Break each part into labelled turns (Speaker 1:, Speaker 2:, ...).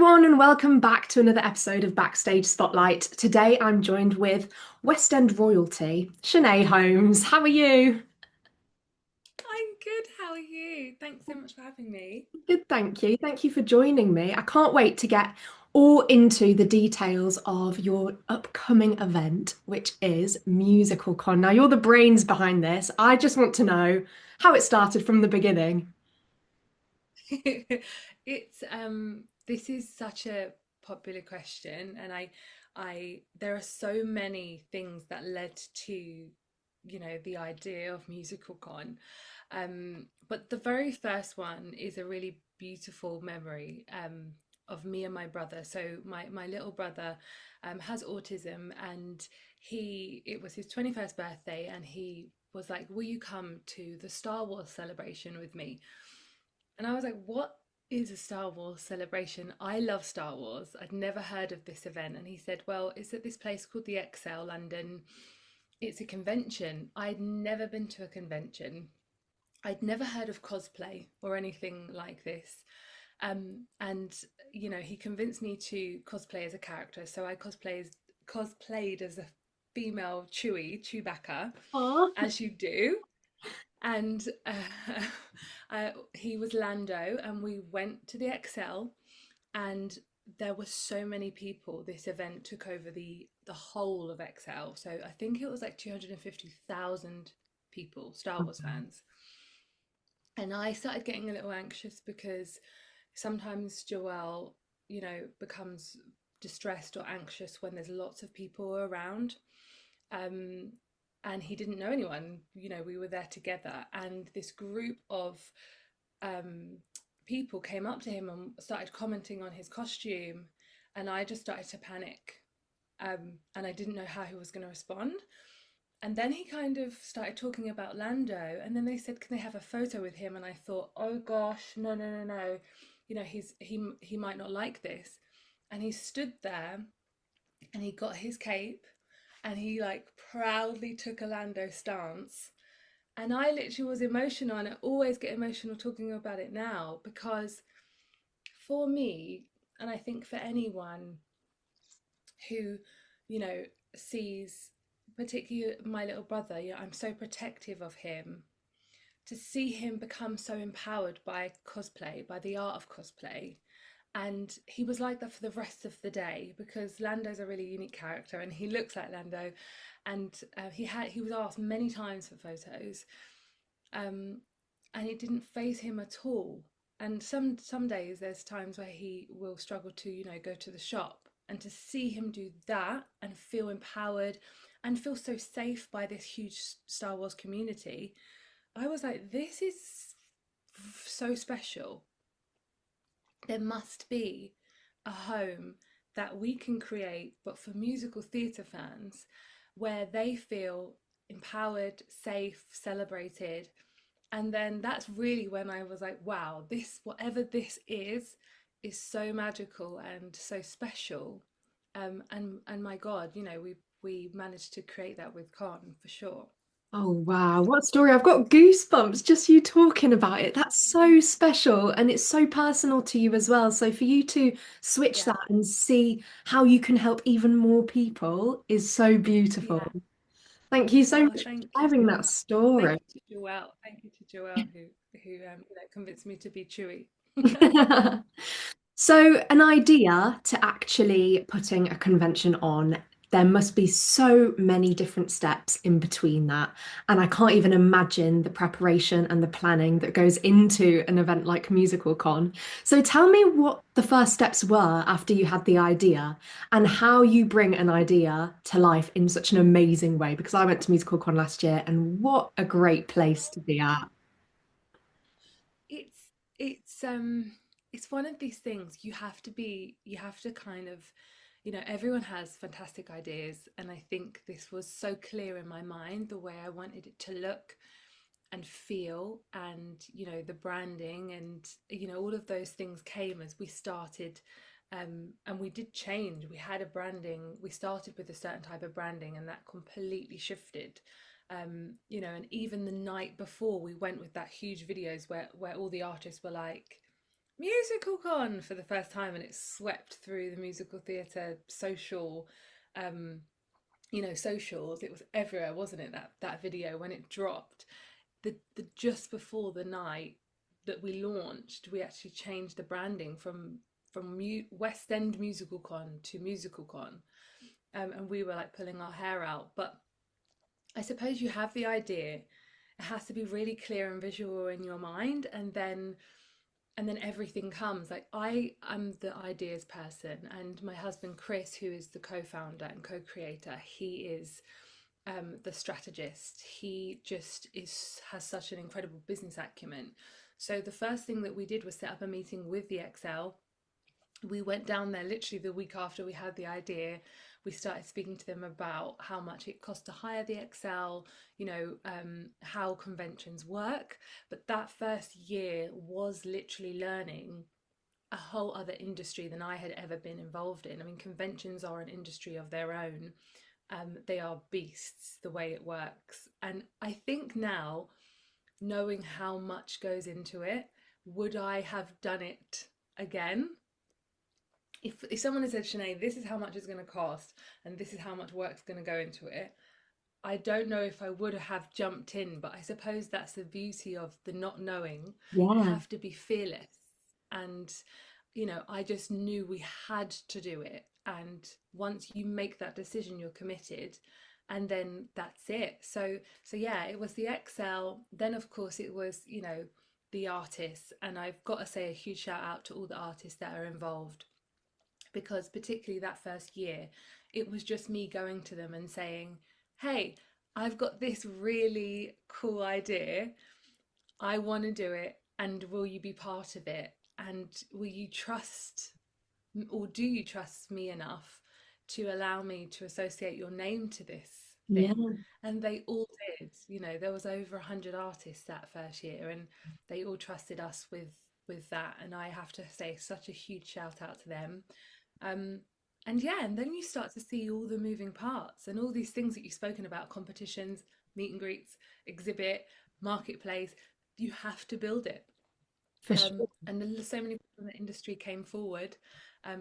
Speaker 1: everyone, and welcome back to another episode of Backstage Spotlight. Today I'm joined with West End royalty, Shanay Holmes. How are you?
Speaker 2: I'm good. How are you? Thanks so much for having me.
Speaker 1: Good, thank you. Thank you for joining me. I can't wait to get all into the details of your upcoming event, which is Musical Con. Now, you're the brains behind this. I just want to know how it started from the beginning.
Speaker 2: It's this is such a popular question, and I there are so many things that led to, the idea of musical con. But the very first one is a really beautiful memory of me and my brother. So my little brother has autism, and he it was his 21st birthday, and he was like, "Will you come to the Star Wars celebration with me?" And I was like, what is a Star Wars celebration? I love Star Wars. I'd never heard of this event. And he said, well, it's at this place called the XL London. It's a convention. I'd never been to a convention. I'd never heard of cosplay or anything like this. And he convinced me to cosplay as a character. So I cosplayed as a female Chewbacca,
Speaker 1: Oh,
Speaker 2: as you do. And he was Lando, and we went to the XL, and there were so many people. This event took over the whole of XL, so I think it was like 250,000 people, Star Wars fans. And I started getting a little anxious because sometimes Joelle, becomes distressed or anxious when there's lots of people around. Um, and he didn't know anyone. We were there together, and this group of um, people came up to him and started commenting on his costume, and I just started to panic, and I didn't know how he was going to respond. And then he kind of started talking about Lando, and then they said, "Can they have a photo with him?" And I thought, "Oh gosh, no, no, no, no! He might not like this." And he stood there, and he got his cape, and he like proudly took a Lando stance. And I literally was emotional, and I always get emotional talking about it now because for me, and I think for anyone who, you know, sees, particularly my little brother, I'm so protective of him. To see him become so empowered by cosplay, by the art of cosplay, and he was like that for the rest of the day because Lando's a really unique character and he looks like Lando, and he was asked many times for photos, um, and it didn't phase him at all. And some days there's times where he will struggle to go to the shop, and to see him do that and feel empowered and feel so safe by this huge Star Wars community, I was like, this is so special. There must be a home that we can create, but for musical theatre fans, where they feel empowered, safe, celebrated. And then that's really when I was like, wow, this, whatever this is so magical and so special. And my God, we managed to create that with Con for sure.
Speaker 1: oh wow, what story. I've got goosebumps just you talking about it. That's so special and it's so personal to you as well. So for you to switch
Speaker 2: Yeah,
Speaker 1: that and see how you can help even more people is so beautiful.
Speaker 2: yeah.
Speaker 1: Thank you so
Speaker 2: Oh,
Speaker 1: much
Speaker 2: thank
Speaker 1: for
Speaker 2: you
Speaker 1: sharing
Speaker 2: so
Speaker 1: that
Speaker 2: much. Thank
Speaker 1: story.
Speaker 2: you to Joelle. Thank you to Joelle who convinced me to be Chewy.
Speaker 1: So, an idea to actually putting a convention on, there must be so many different steps in between that. And I can't even imagine the preparation and the planning that goes into an event like Musical Con. So, tell me what the first steps were after you had the idea and how you bring an idea to life in such an amazing way. Because I went to Musical Con last year and what a great place to be at.
Speaker 2: It's it's um it's one of these things you have to kind of, everyone has fantastic ideas, and I think this was so clear in my mind the way I wanted it to look and feel, and the branding, and all of those things came as we started. And we did change. We had a branding, we started with a certain type of branding, and that completely shifted. And even the night before we went with that huge videos where all the artists were like, musical con for the first time, and it swept through the musical theatre social, um, socials. It was everywhere, wasn't it? That video when it dropped, the just before the night that we launched, we actually changed the branding from West End Musical Con to Musical Con, and we were like pulling our hair out. But I suppose you have the idea. It has to be really clear and visual in your mind, and then everything comes. Like I am the ideas person, and my husband Chris, who is the co-founder and co-creator, he is the strategist. He just is has such an incredible business acumen. So the first thing that we did was set up a meeting with the XL. We went down there literally the week after we had the idea. We started speaking to them about how much it costs to hire the XL, how conventions work. But that first year was literally learning a whole other industry than I had ever been involved in. I mean, conventions are an industry of their own. They are beasts the way it works. And I think now, knowing how much goes into it, would I have done it again? If someone had said, Shanay, this is how much it's going to cost and this is how much work's going to go into it, I don't know if I would have jumped in, but I suppose that's the beauty of the not knowing. You
Speaker 1: Yeah.
Speaker 2: have to be fearless. And, I just knew we had to do it. And once you make that decision, you're committed. And then that's it. So yeah, it was the XL. Then of course it was, the artists. And I've got to say a huge shout out to all the artists that are involved, because particularly that first year, it was just me going to them and saying, hey, I've got this really cool idea. I want to do it. And will you be part of it? And will you trust, or do you trust me enough to allow me to associate your name to this
Speaker 1: Yeah.
Speaker 2: thing? And they all did. There was over 100 artists that first year, and they all trusted us with that. And I have to say such a huge shout out to them. um, and yeah, and then you start to see all the moving parts and all these things that you've spoken about: competitions, meet and greets, exhibit, marketplace. You have to build it.
Speaker 1: For sure.
Speaker 2: And so many people in the industry came forward,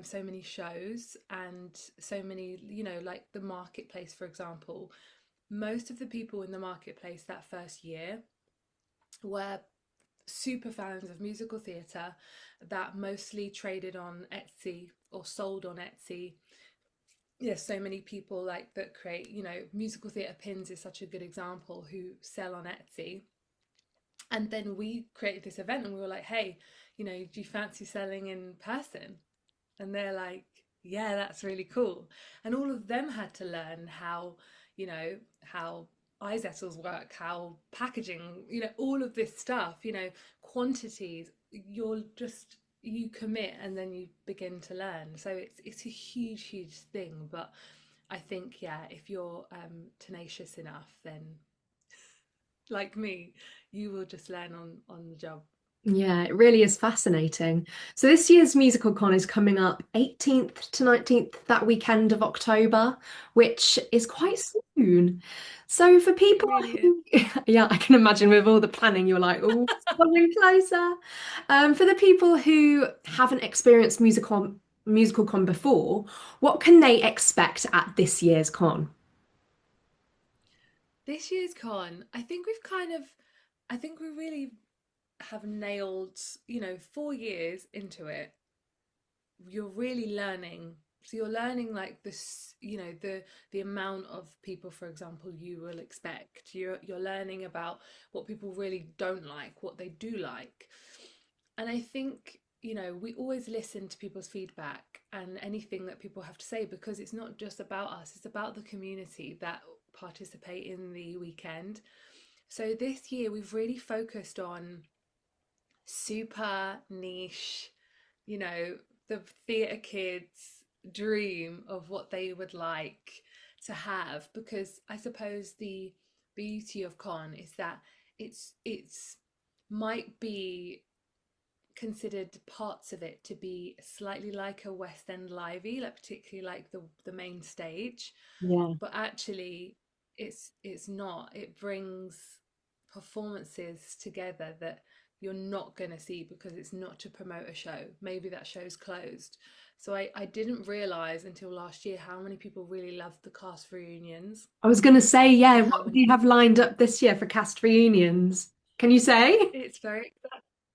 Speaker 2: so many shows, and so many, like the marketplace, for example. Most of the people in the marketplace that first year were super fans of musical theatre that mostly traded on Etsy or sold on Etsy. There's so many people like that create, musical theatre pins is such a good example, who sell on Etsy. And then we created this event and we were like, hey, do you fancy selling in person? And they're like, yeah, that's really cool. And all of them had to learn how iZettles work, how packaging, all of this stuff, quantities. You commit and then you begin to learn. So it's a huge, huge thing. But I think, yeah, if you're tenacious enough, then like me, you will just learn on the job.
Speaker 1: Yeah, it really is fascinating. So this year's musical con is coming up 18th to 19th, that weekend of October, which is quite soon. So for
Speaker 2: It
Speaker 1: people
Speaker 2: really is.
Speaker 1: who, yeah, I can imagine with all the planning, you're like, oh, it's coming closer. For the people who haven't experienced musical con before, what can they expect at this year's con?
Speaker 2: This year's con, I think we really have nailed, 4 years into it. You're really learning. So you're learning like this, the amount of people, for example, you will expect. You're learning about what people really don't like, what they do like. And I think, we always listen to people's feedback and anything that people have to say, because it's not just about us, it's about the community that participate in the weekend. So this year we've really focused on super niche, you know, the theatre kids' dream of what they would like to have, because I suppose the beauty of con is that it's might be considered parts of it to be slightly like a West End livey, like particularly like the main stage,
Speaker 1: Yeah.
Speaker 2: but actually it's not. It brings performances together that you're not going to see because it's not to promote a show. Maybe that show's closed. So I didn't realize until last year how many people really loved the cast reunions
Speaker 1: I was going to say,
Speaker 2: and
Speaker 1: yeah,
Speaker 2: how
Speaker 1: what do
Speaker 2: many
Speaker 1: you have lined up this year for cast reunions? Can you say?
Speaker 2: it's very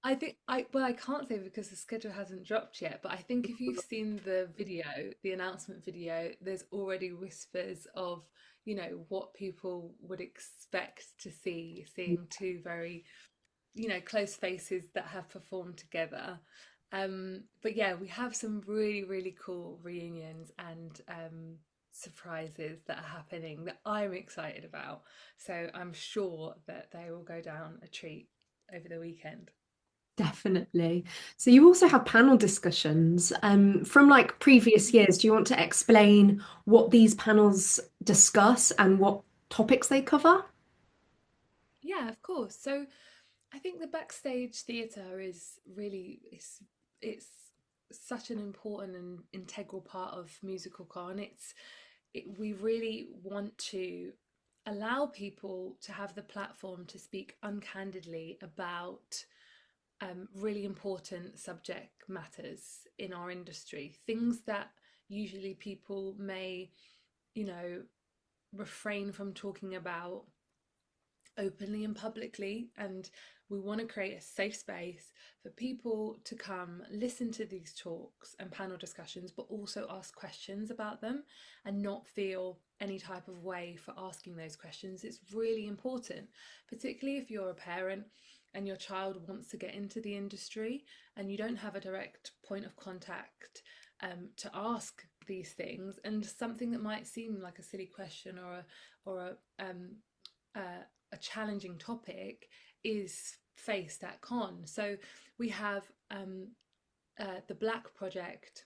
Speaker 2: I think I can't say because the schedule hasn't dropped yet, but I think if you've seen the video, the announcement video, there's already whispers of, what people would expect to see, seeing two very, close faces that have performed together. But yeah, we have some really, really cool reunions and surprises that are happening that I'm excited about. So I'm sure that they will go down a treat over the weekend.
Speaker 1: Definitely. So you also have panel discussions from like previous years. Do you want to explain what these panels discuss and what topics they cover?
Speaker 2: Yeah, of course. So I think the backstage theatre is really it's such an important and integral part of musical con. We really want to allow people to have the platform to speak uncandidly about really important subject matters in our industry, things that usually people may, you know, refrain from talking about openly and publicly. And we want to create a safe space for people to come listen to these talks and panel discussions, but also ask questions about them and not feel any type of way for asking those questions. It's really important, particularly if you're a parent and your child wants to get into the industry and you don't have a direct point of contact to ask these things, and something that might seem like a silly question or a challenging topic is faced at con. So we have the Black Project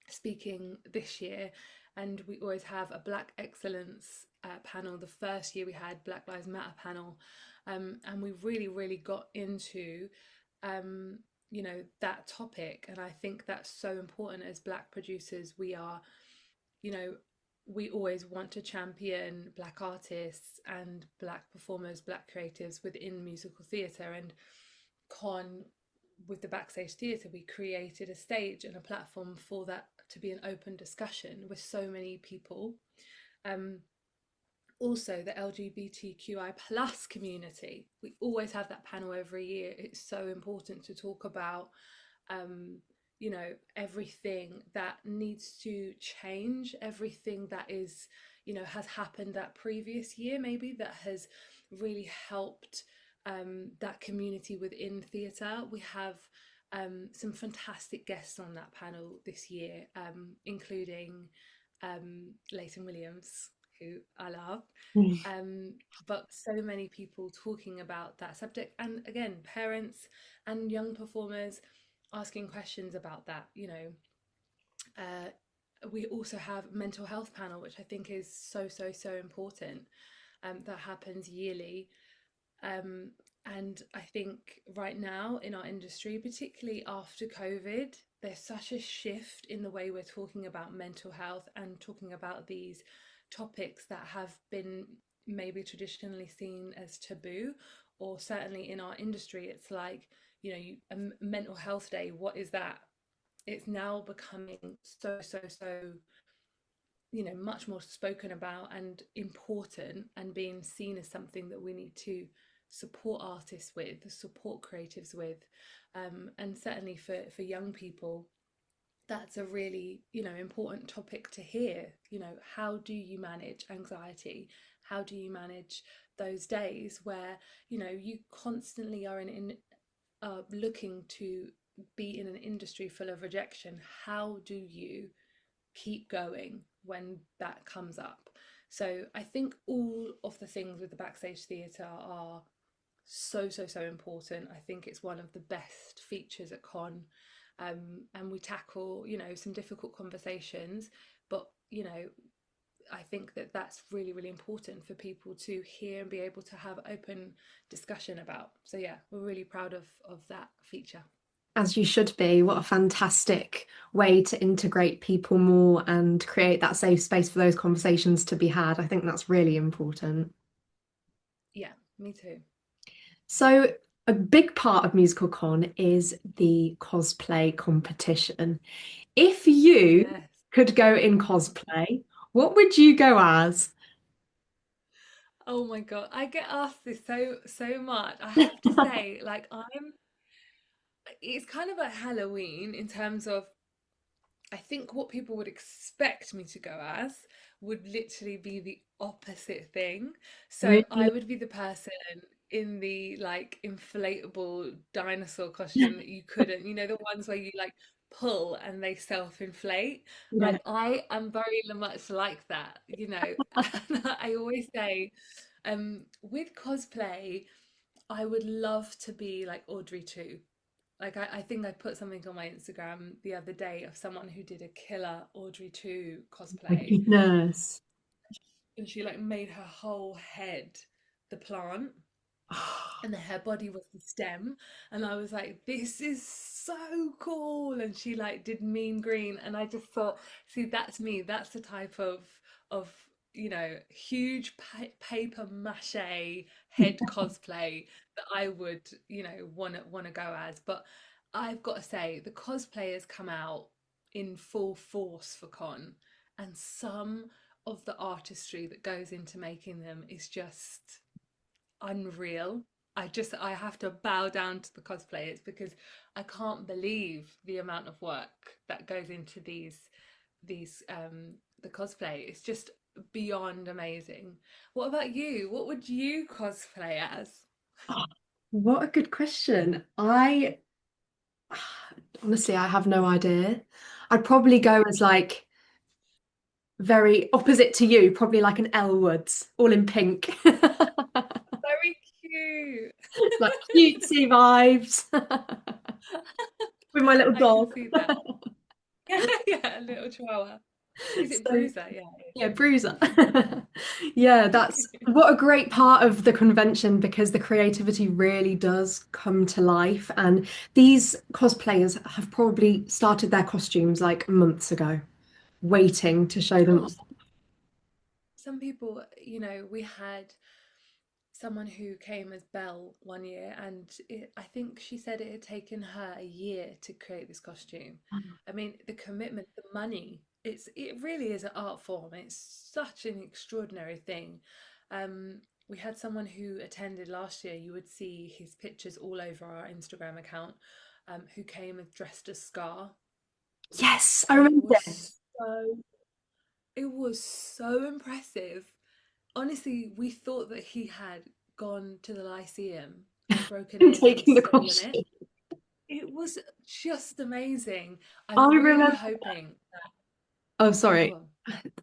Speaker 2: speaking this year, and we always have a Black Excellence panel. The first year we had Black Lives Matter panel, and we really, really got into that topic. And I think that's so important as Black producers. You know, we always want to champion Black artists and Black performers, Black creatives within musical theatre. And con with the Backstage Theatre, we created a stage and a platform for that to be an open discussion with so many people. Um, Also, the LGBTQI plus community. We always have that panel every year. It's so important to talk about um, everything that needs to change, everything that is, has happened that previous year, maybe that has really helped that community within theatre. We have some fantastic guests on that panel this year, including Leighton Williams, who I love, um, but so many people talking about that subject. And again, parents and young performers asking questions about that. We also have mental health panel, which I think is so, so, so important. That happens yearly. Um, and I think right now in our industry, particularly after COVID, there's such a shift in the way we're talking about mental health and talking about these topics that have been maybe traditionally seen as taboo, or certainly in our industry, it's like, a mental health day, what is that? It's now becoming so, so, so much more spoken about and important, and being seen as something that we need to support artists with, support creatives with, and certainly for young people, that's a really important topic to hear. How do you manage anxiety? How do you manage those days where you constantly are looking to be in an industry full of rejection? How do you keep going when that comes up? So I think all of the things with the Backstage Theatre are so, so, so important. I think it's one of the best features at con. And we tackle some difficult conversations, but I think that that's really, really important for people to hear and be able to have open discussion about. So yeah, we're really proud of that feature.
Speaker 1: As you should be. What a fantastic way to integrate people more and create that safe space for those conversations to be had. I think that's really important.
Speaker 2: Yeah, me too.
Speaker 1: So a big part of Musical Con is the cosplay competition. If you
Speaker 2: Yes.
Speaker 1: could go in cosplay, what would you go as?
Speaker 2: Oh my God. I get asked this so much. I have to say, like it's kind of like Halloween in terms of I think what people would expect me to go as would literally be the opposite thing. So I
Speaker 1: Really?
Speaker 2: would be the person in the like inflatable dinosaur costume that you couldn't, the ones where you like pull and they self-inflate.
Speaker 1: Yeah.
Speaker 2: Like I am very much like that, And I always say, with cosplay, I would love to be like Audrey too. Like I think I put something on my Instagram the other day of someone who did a killer Audrey 2
Speaker 1: My
Speaker 2: cosplay,
Speaker 1: goodness.
Speaker 2: and she like made her whole head the plant and her body was the stem, and I was like, this is so cool. And she like did mean green, and I just thought, see, that's me. That's the type of huge paper mache head cosplay that I would want to go as. But I've got to say, the cosplayers come out in full force for con, and some of the artistry that goes into making them is just unreal. I have to bow down to the cosplayers because I can't believe the amount of work that goes into these the cosplay. It's just beyond amazing. What about you? What would you cosplay as?
Speaker 1: What a good question. I honestly, I have no idea. I'd probably go as like very opposite to you, probably like an Elwoods, all in pink.
Speaker 2: Very cute.
Speaker 1: Like cutesy vibes with my little
Speaker 2: I can
Speaker 1: dog.
Speaker 2: see that. Yeah, yeah, a little chihuahua. Is it
Speaker 1: So
Speaker 2: Bruiser? Yeah,
Speaker 1: yeah, Bruiser. Yeah, that's
Speaker 2: it is.
Speaker 1: what a great part of the convention because the creativity really does come to life. And these cosplayers have probably started their costumes like months ago, waiting to show them
Speaker 2: Oh,
Speaker 1: off.
Speaker 2: some people, we had someone who came as Belle one year, and I think she said it had taken her a year to create this costume. I mean, the commitment, the money, it really is an art form. It's such an extraordinary thing. We had someone who attended last year. You would see his pictures all over our Instagram account, who came as dressed as Scar,
Speaker 1: Yes, I
Speaker 2: and
Speaker 1: remember this.
Speaker 2: it was so impressive. Honestly, we thought that he had gone to the Lyceum and broken
Speaker 1: And
Speaker 2: in and
Speaker 1: taking
Speaker 2: was
Speaker 1: the
Speaker 2: stolen it.
Speaker 1: costume.
Speaker 2: It was just amazing.
Speaker 1: I
Speaker 2: I'm really
Speaker 1: remember.
Speaker 2: hoping.
Speaker 1: Oh,
Speaker 2: Oh, go
Speaker 1: sorry.
Speaker 2: on.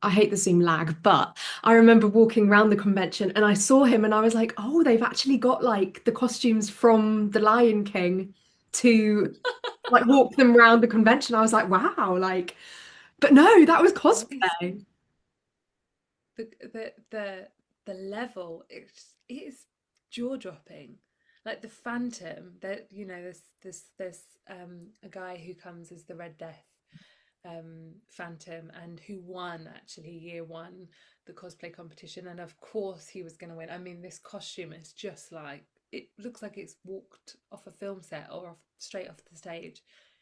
Speaker 1: I hate the Zoom lag, but I remember walking around the convention and I saw him and I was like, oh, they've actually got like the costumes from The Lion King to like walk them around the convention. I was like, wow, like, but no, that was
Speaker 2: Honestly,
Speaker 1: cosplay.
Speaker 2: the the level it is jaw dropping. Like the Phantom, that there's a guy who comes as the Red Death Phantom, and who won actually year one the cosplay competition, and of course he was going to win. I mean, this costume is just like, it looks like it's walked off a film set or straight off the stage.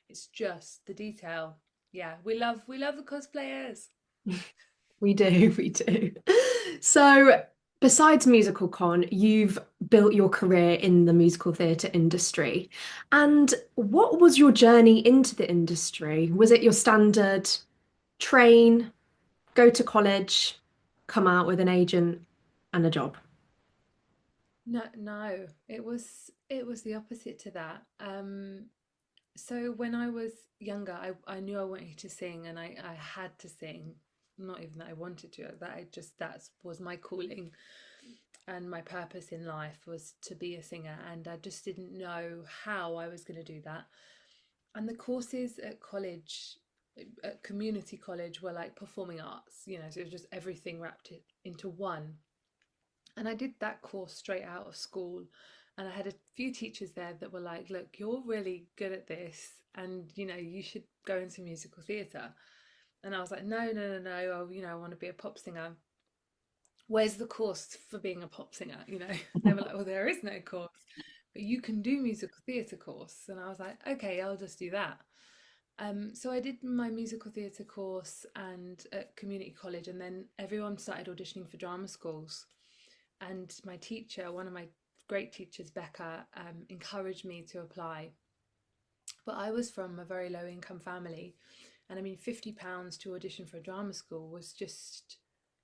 Speaker 2: It's just the detail. Yeah, we love the cosplayers.
Speaker 1: We do, we do. So, besides Musical Con, you've built your career in the musical theatre industry. And what was your journey into the industry? Was it your standard train, go to college, come out with an agent and a job?
Speaker 2: No, no, it was the opposite to that. So when I was younger, I knew I wanted to sing, and I had to sing. Not even that I wanted to, that I just that was my calling, and my purpose in life was to be a singer, and I just didn't know how I was going to do that. And the courses at college, at community college, were like performing arts, so it was just everything wrapped it into one. And I did that course straight out of school. And I had a few teachers there that were like, look, you're really good at this, and you should go into musical theatre. And I was like, no, no, no, no. I want to be a pop singer. Where's the course for being a pop singer? They were like, well, there is no course but you can do musical theatre course. And I was like, okay, I'll just do that. So I did my musical theatre course and at community college, and then everyone started auditioning for drama schools. And my teacher, one of my great teachers, Becca, encouraged me to apply. But I was from a very low income family, and I mean, £50 to audition for a drama school was just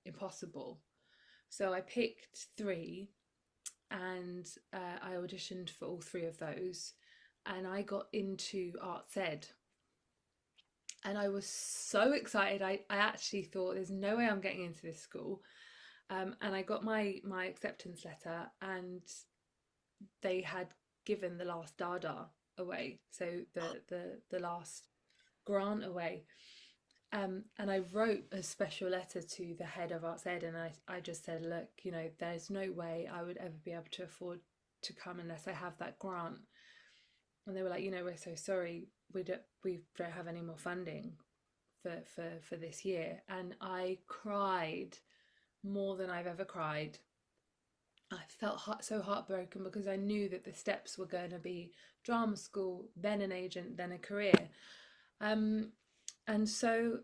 Speaker 2: impossible. So I picked three, and I auditioned for all three of those, and I got into arts ed. And I was so excited. I actually thought there's no way I'm getting into this school. And I got my acceptance letter, and they had given the last dada away, so the last grant away. And I wrote a special letter to the head of Arts Ed, and I just said, look, there's no way I would ever be able to afford to come unless I have that grant. And they were like, we're so sorry, we don't have any more funding for this year. And I cried more than I've ever cried. I felt so heartbroken because I knew that the steps were going to be drama school, then an agent, then a career. Um, and so,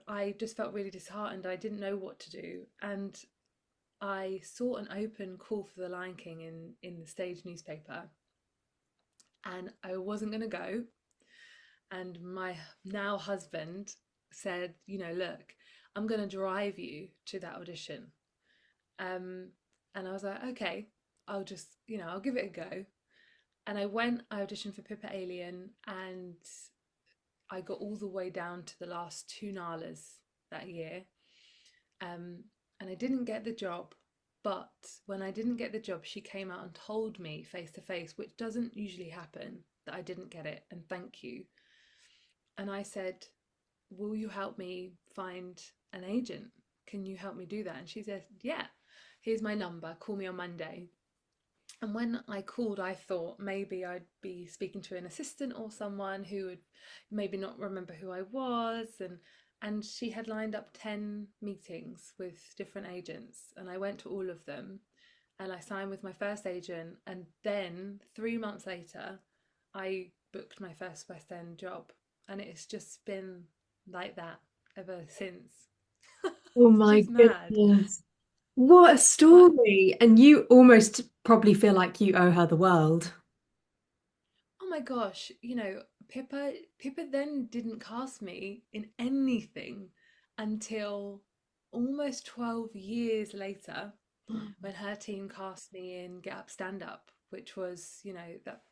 Speaker 2: I just felt really disheartened. I didn't know what to do. And I saw an open call for the Lion King in the stage newspaper. And I wasn't going to go. And my now husband said, look, I'm going to drive you to that audition. Um, and I was like, okay, I'll just, I'll give it a go. And I auditioned for Pippa Alien, and I got all the way down to the last two Nalas that year. Um, and I didn't get the job. But when I didn't get the job, she came out and told me face to face, which doesn't usually happen, that I didn't get it. And thank you. And I said, will you help me find an agent? Can you help me do that? And she said, yeah, here's my number. Call me on Monday. And when I called, I thought maybe I'd be speaking to an assistant or someone who would maybe not remember who I was. And she had lined up 10 meetings with different agents. And I went to all of them, and I signed with my first agent. And then 3 months later, I booked my first West End job. And it's just been like that ever since.
Speaker 1: Oh
Speaker 2: It's
Speaker 1: my
Speaker 2: just mad.
Speaker 1: goodness. What a
Speaker 2: But
Speaker 1: story. And you almost probably feel like you owe her the world.
Speaker 2: oh my gosh, Pippa then didn't cast me in anything until almost 12 years later, when her team cast me in Get Up Stand Up, which was, that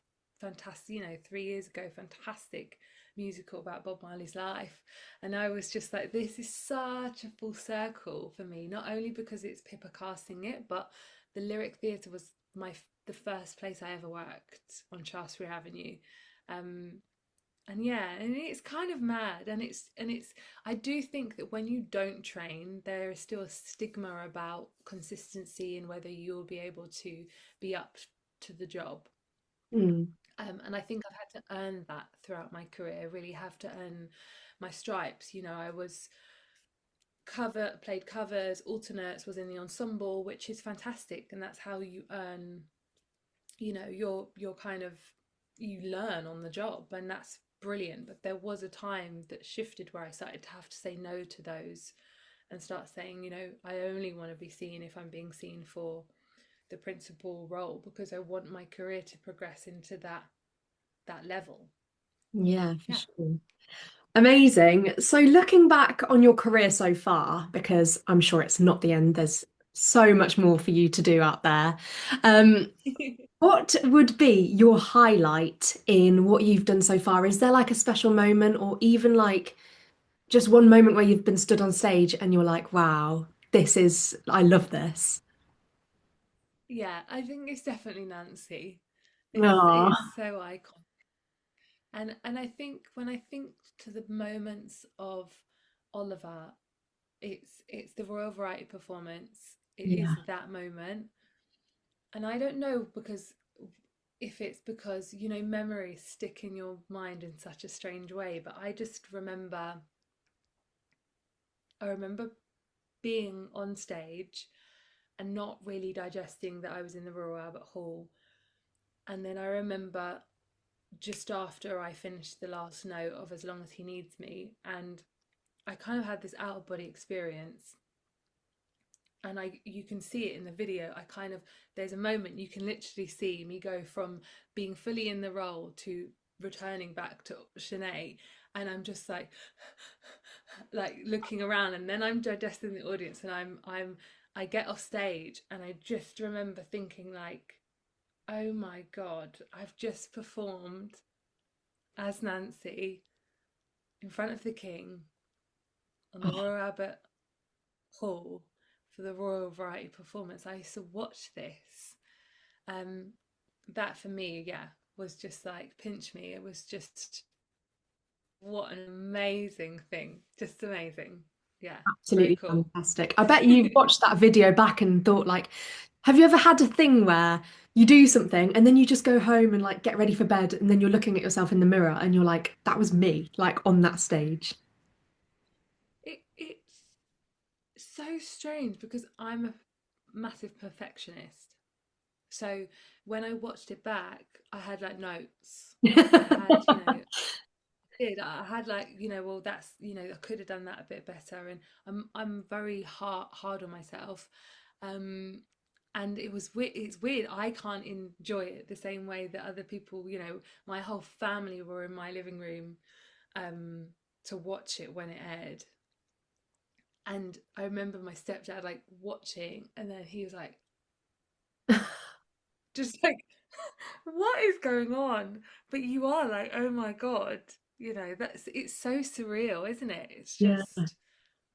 Speaker 2: fantastic, 3 years ago, fantastic musical about Bob Marley's life. And I was just like, this is such a full circle for me, not only because it's Pippa casting it, but the Lyric Theatre was the first place I ever worked on Shaftesbury Avenue. Um, and yeah, and it's kind of mad, and it's I do think that when you don't train, there is still a stigma about consistency and whether you'll be able to be up to the job.
Speaker 1: Mm.
Speaker 2: And I think I've had to earn that throughout my career. I really have to earn my stripes. I was played covers, alternates, was in the ensemble, which is fantastic, and that's how you earn, your kind of, you learn on the job, and that's brilliant. But there was a time that shifted where I started to have to say no to those and start saying, I only want to be seen if I'm being seen for the principal role, because I want my career to progress into that level.
Speaker 1: Yeah, for
Speaker 2: Yeah.
Speaker 1: sure. Amazing. So, looking back on your career so far, because I'm sure it's not the end, there's so much more for you to do out there. Um, what would be your highlight in what you've done so far? Is there like a special moment, or even like just one moment where you've been stood on stage and you're like, wow, I love this?
Speaker 2: Yeah, I think it's definitely Nancy. It's
Speaker 1: Oh,
Speaker 2: so iconic. And I think when I think to the moments of Oliver, it's the Royal Variety performance. It is
Speaker 1: yeah.
Speaker 2: that moment. And I don't know, because if it's because, memories stick in your mind in such a strange way, but I remember being on stage and not really digesting that I was in the Royal Albert Hall, And then I remember just after I finished the last note of As Long as He Needs Me, and I kind of had this out of body experience. And you can see it in the video. I kind of There's a moment you can literally see me go from being fully in the role to returning back to Shanay, and I'm just like looking around, and then I'm digesting the audience, and I get off stage, and I just remember thinking like, oh my god, I've just performed as Nancy in front of the King on the
Speaker 1: Oh,
Speaker 2: Royal Albert Hall for the Royal Variety Performance. I used to watch this. Um, that for me, yeah, was just like pinch me. It was just what an amazing thing. Just amazing. Yeah, very
Speaker 1: absolutely
Speaker 2: cool.
Speaker 1: fantastic. I bet you watched that video back and thought like, have you ever had a thing where you do something and then you just go home and like get ready for bed and then you're looking at yourself in the mirror and you're like, that was me, like on that stage.
Speaker 2: It's so strange because I'm a massive perfectionist. So when I watched it back, I had like notes. I had, I had like, well, that's, I could have done that a bit better, and I'm very hard on myself. Um, and it's weird. I can't enjoy it the same way that other people, my whole family were in my living room um to watch it when it aired. And I remember my stepdad like watching, and then he was like, just like, what is going on? But you are like, oh my God, it's so surreal, isn't it? It's
Speaker 1: Yeah.
Speaker 2: just,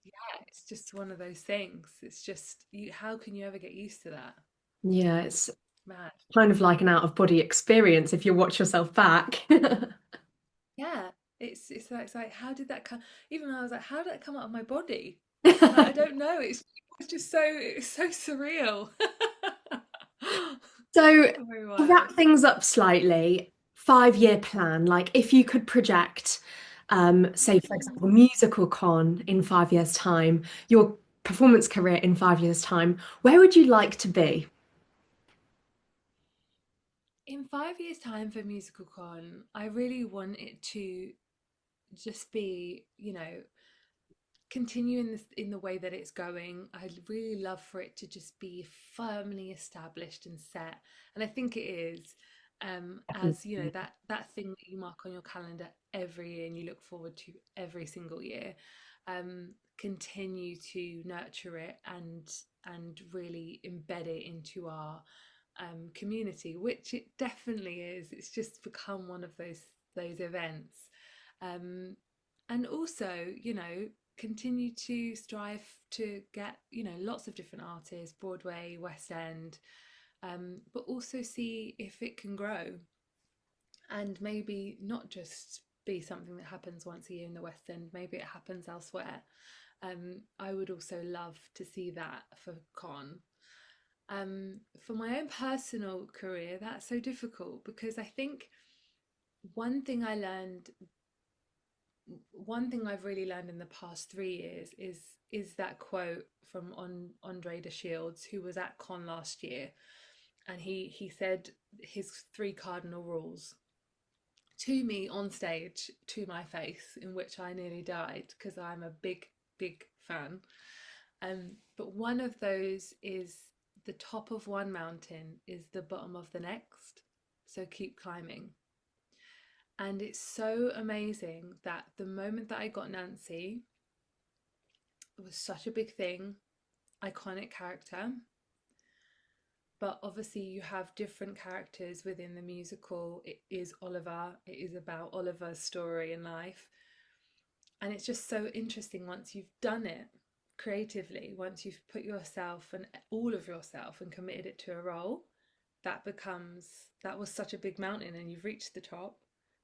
Speaker 2: yeah, it's just one of those things. It's just, how can you ever get used to that?
Speaker 1: Yeah, it's
Speaker 2: Mad.
Speaker 1: kind of like an out of body experience if you watch yourself back.
Speaker 2: Yeah. It's like, how did that come? Even I was like, how did that come out of my body? Like, I don't know. It's just it's so surreal.
Speaker 1: So,
Speaker 2: Very
Speaker 1: to wrap
Speaker 2: wild.
Speaker 1: things up slightly, 5-year plan, like if you could project, say, for example, musical con in 5 years' time, your performance career in 5 years' time, where would you like to be?
Speaker 2: In 5 years' time for Musical Con, I really want it to just be, continue in the way that it's going. I'd really love for it to just be firmly established and set. And I think it is. As you know,
Speaker 1: Definitely.
Speaker 2: that thing that you mark on your calendar every year and you look forward to every single year. Continue to nurture it and really embed it into our community, which it definitely is. It's just become one of those events. Um, and also, continue to strive to get, lots of different artists, Broadway, West End, but also see if it can grow and maybe not just be something that happens once a year in the West End, maybe it happens elsewhere. I would also love to see that for Con. For my own personal career, that's so difficult because I think one thing I learned, one thing I've really learned in the past 3 years is that quote from Andre de Shields, who was at Con last year, and he said his three cardinal rules to me on stage, to my face, in which I nearly died because I'm a big fan. But one of those is the top of one mountain is the bottom of the next, so keep climbing. And it's so amazing that the moment that I got Nancy, it was such a big thing, iconic character. But obviously, you have different characters within the musical. It is Oliver, it is about Oliver's story in life. And it's just so interesting once you've done it creatively, once you've put yourself and all of yourself and committed it to a role, that was such a big mountain and you've reached the top,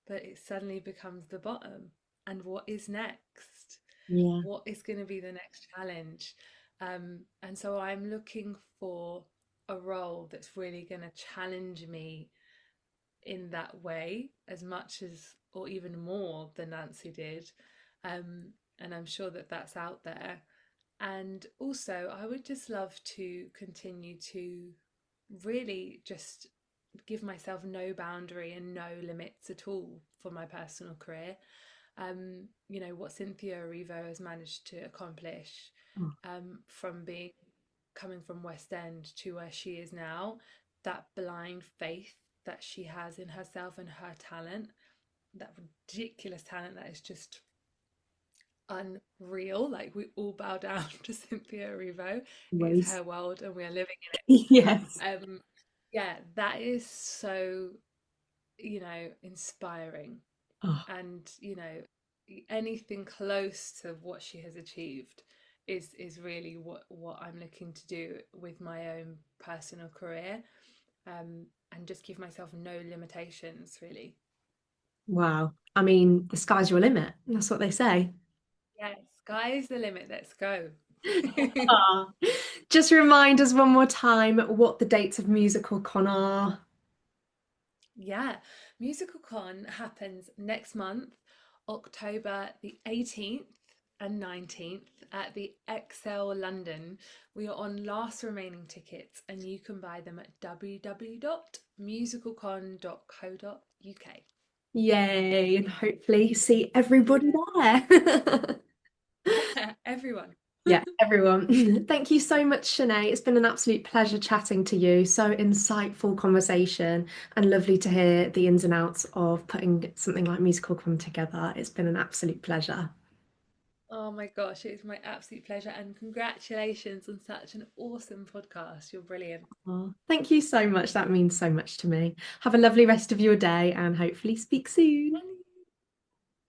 Speaker 2: but it suddenly becomes the bottom. And what is next?
Speaker 1: Yeah.
Speaker 2: What is going to be the next challenge? And so I'm looking for a role that's really going to challenge me in that way as much as or even more than Nancy did. And I'm sure that that's out there. And also, I would just love to continue to really just give myself no boundary and no limits at all for my personal career. What Cynthia Erivo has managed to accomplish,
Speaker 1: Oh,
Speaker 2: from being coming from West End to where she is now, that blind faith that she has in herself and her talent, that ridiculous talent that is just unreal. Like we all bow down to Cynthia Erivo. It is
Speaker 1: ways.
Speaker 2: her world and we are living
Speaker 1: Yes.
Speaker 2: in it. Yeah, that is so, inspiring.
Speaker 1: Oh,
Speaker 2: And, anything close to what she has achieved is really what I'm looking to do with my own personal career. And just give myself no limitations, really.
Speaker 1: wow. I mean, the sky's your limit. That's what they say.
Speaker 2: Yes, sky's the limit. Let's go.
Speaker 1: Ah. Just remind us one more time what the dates of Musical Con are.
Speaker 2: Yeah, Musical Con happens next month, October the 18th and 19th at the XL London. We are on last remaining tickets and you can buy them at www.musicalcon.co.uk.
Speaker 1: Yay, and hopefully see everybody there.
Speaker 2: Yeah, everyone.
Speaker 1: Yeah, everyone. Thank you so much, Shanay. It's been an absolute pleasure chatting to you. So insightful conversation and lovely to hear the ins and outs of putting something like Musical Come together. It's been an absolute pleasure.
Speaker 2: Oh my gosh, it's my absolute pleasure and congratulations on such an awesome podcast. You're brilliant.
Speaker 1: Oh, thank you so much. That means so much to me. Have a lovely rest of your day and hopefully speak soon.